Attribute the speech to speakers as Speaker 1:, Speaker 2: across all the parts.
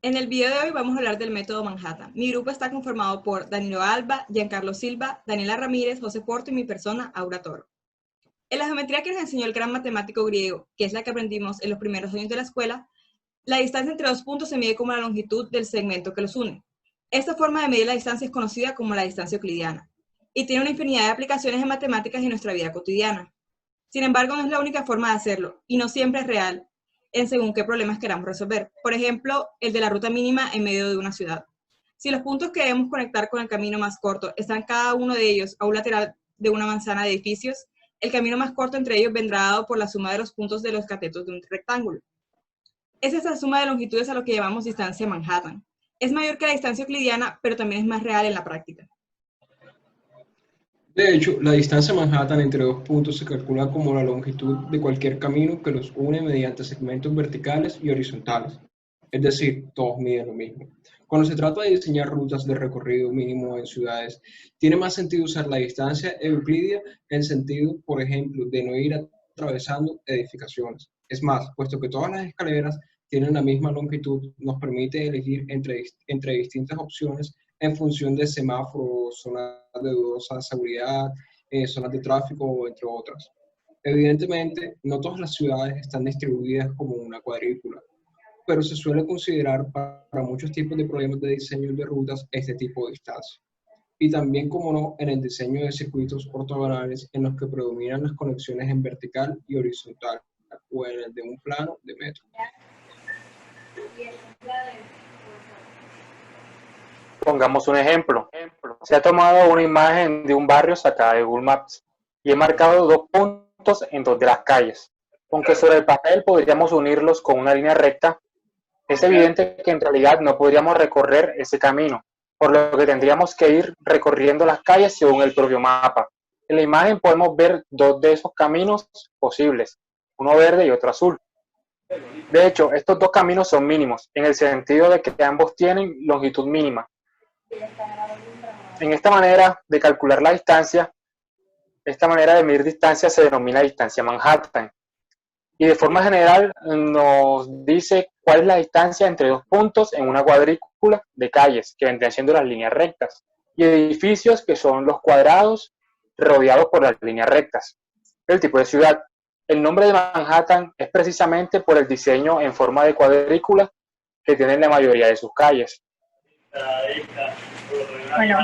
Speaker 1: En el video de hoy vamos a hablar del método Manhattan. Mi grupo está conformado por Danilo Alba, Giancarlo Silva, Daniela Ramírez, José Porto y mi persona, Aura Toro. En la geometría que nos enseñó el gran matemático griego, que es la que aprendimos en los primeros años de la escuela, la distancia entre dos puntos se mide como la longitud del segmento que los une. Esta forma de medir la distancia es conocida como la distancia euclidiana y tiene una infinidad de aplicaciones en matemáticas y en nuestra vida cotidiana. Sin embargo, no es la única forma de hacerlo y no siempre es real en según qué problemas queramos resolver. Por ejemplo, el de la ruta mínima en medio de una ciudad. Si los puntos que debemos conectar con el camino más corto están cada uno de ellos a un lateral de una manzana de edificios, el camino más corto entre ellos vendrá dado por la suma de los puntos de los catetos de un rectángulo. Es esta suma de longitudes a lo que llamamos distancia Manhattan. Es mayor que la distancia euclidiana, pero también es más real en la práctica.
Speaker 2: De hecho, la distancia Manhattan entre dos puntos se calcula como la longitud de cualquier camino que los une mediante segmentos verticales y horizontales. Es decir, todos miden lo mismo. Cuando se trata de diseñar rutas de recorrido mínimo en ciudades, tiene más sentido usar la distancia euclidia en sentido, por ejemplo, de no ir atravesando edificaciones. Es más, puesto que todas las escaleras tienen la misma longitud, nos permite elegir entre distintas opciones en función de semáforos, zonas de dudosa seguridad, zonas de tráfico, entre otras. Evidentemente, no todas las ciudades están distribuidas como una cuadrícula, pero se suele considerar para muchos tipos de problemas de diseño de rutas este tipo de distancia. Y también, como no, en el diseño de circuitos ortogonales en los que predominan las conexiones en vertical y horizontal, o en el de un plano de metro.
Speaker 3: Pongamos un ejemplo. Se ha tomado una imagen de un barrio sacada de Google Maps y he marcado dos puntos en dos de las calles. Aunque sobre el papel podríamos unirlos con una línea recta, es evidente que en realidad no podríamos recorrer ese camino, por lo que tendríamos que ir recorriendo las calles según el propio mapa. En la imagen podemos ver dos de esos caminos posibles, uno verde y otro azul. De hecho, estos dos caminos son mínimos, en el sentido de que ambos tienen longitud mínima. En esta manera de calcular la distancia, esta manera de medir distancia se denomina distancia Manhattan. Y de forma general nos dice cuál es la distancia entre dos puntos en una cuadrícula de calles, que vendrían siendo las líneas rectas, y edificios, que son los cuadrados rodeados por las líneas rectas. El tipo de ciudad. El nombre de Manhattan es precisamente por el diseño en forma de cuadrícula que tienen la mayoría de sus calles.
Speaker 4: Bueno,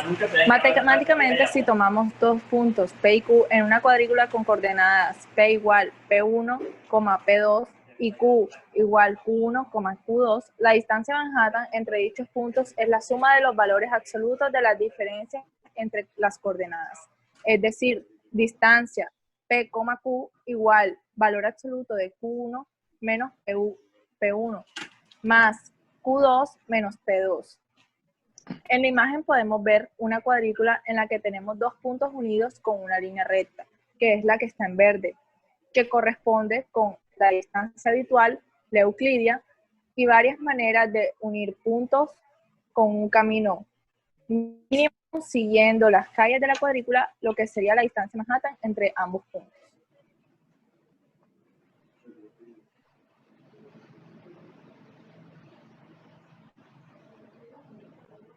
Speaker 4: matemáticamente, si tomamos dos puntos P y Q en una cuadrícula con coordenadas P igual P1, P2 y Q igual Q1, Q2, la distancia Manhattan entre dichos puntos es la suma de los valores absolutos de las diferencias entre las coordenadas. Es decir, distancia P, Q igual valor absoluto de Q1 menos P1 más Q2 menos P2. En la imagen podemos ver una cuadrícula en la que tenemos dos puntos unidos con una línea recta, que es la que está en verde, que corresponde con la distancia habitual, la euclidia, y varias maneras de unir puntos con un camino mínimo siguiendo las calles de la cuadrícula, lo que sería la distancia Manhattan entre ambos puntos.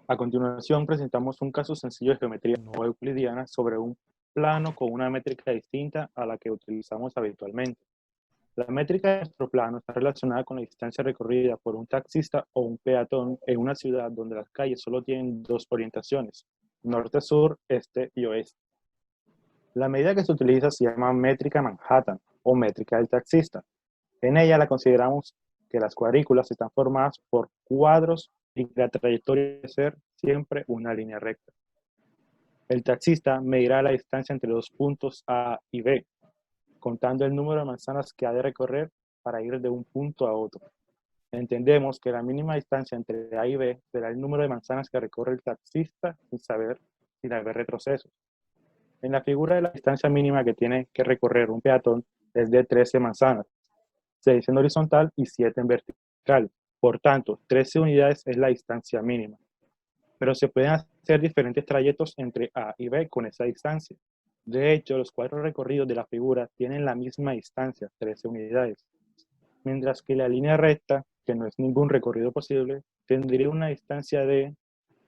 Speaker 5: A continuación presentamos un caso sencillo de geometría no euclidiana sobre un plano con una métrica distinta a la que utilizamos habitualmente. La métrica de nuestro plano está relacionada con la distancia recorrida por un taxista o un peatón en una ciudad donde las calles solo tienen dos orientaciones, norte-sur, este y oeste. La medida que se utiliza se llama métrica Manhattan o métrica del taxista. En ella la consideramos que las cuadrículas están formadas por cuadros y la trayectoria debe ser siempre una línea recta. El taxista medirá la distancia entre los puntos A y B, contando el número de manzanas que ha de recorrer para ir de un punto a otro. Entendemos que la mínima distancia entre A y B será el número de manzanas que recorre el taxista sin haber retrocesos. En la figura de la distancia mínima que tiene que recorrer un peatón es de 13 manzanas, 6 en horizontal y 7 en vertical. Por tanto, 13 unidades es la distancia mínima. Pero se pueden hacer diferentes trayectos entre A y B con esa distancia. De hecho, los cuadros recorridos de la figura tienen la misma distancia, 13 unidades. Mientras que la línea recta, que no es ningún recorrido posible, tendría una distancia de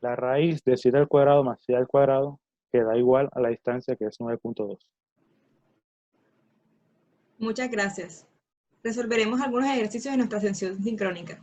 Speaker 5: la raíz de 7 al cuadrado más 6 al cuadrado, que da igual a la distancia, que es 9.2.
Speaker 1: Muchas gracias. Resolveremos algunos ejercicios de nuestra sesión sincrónica.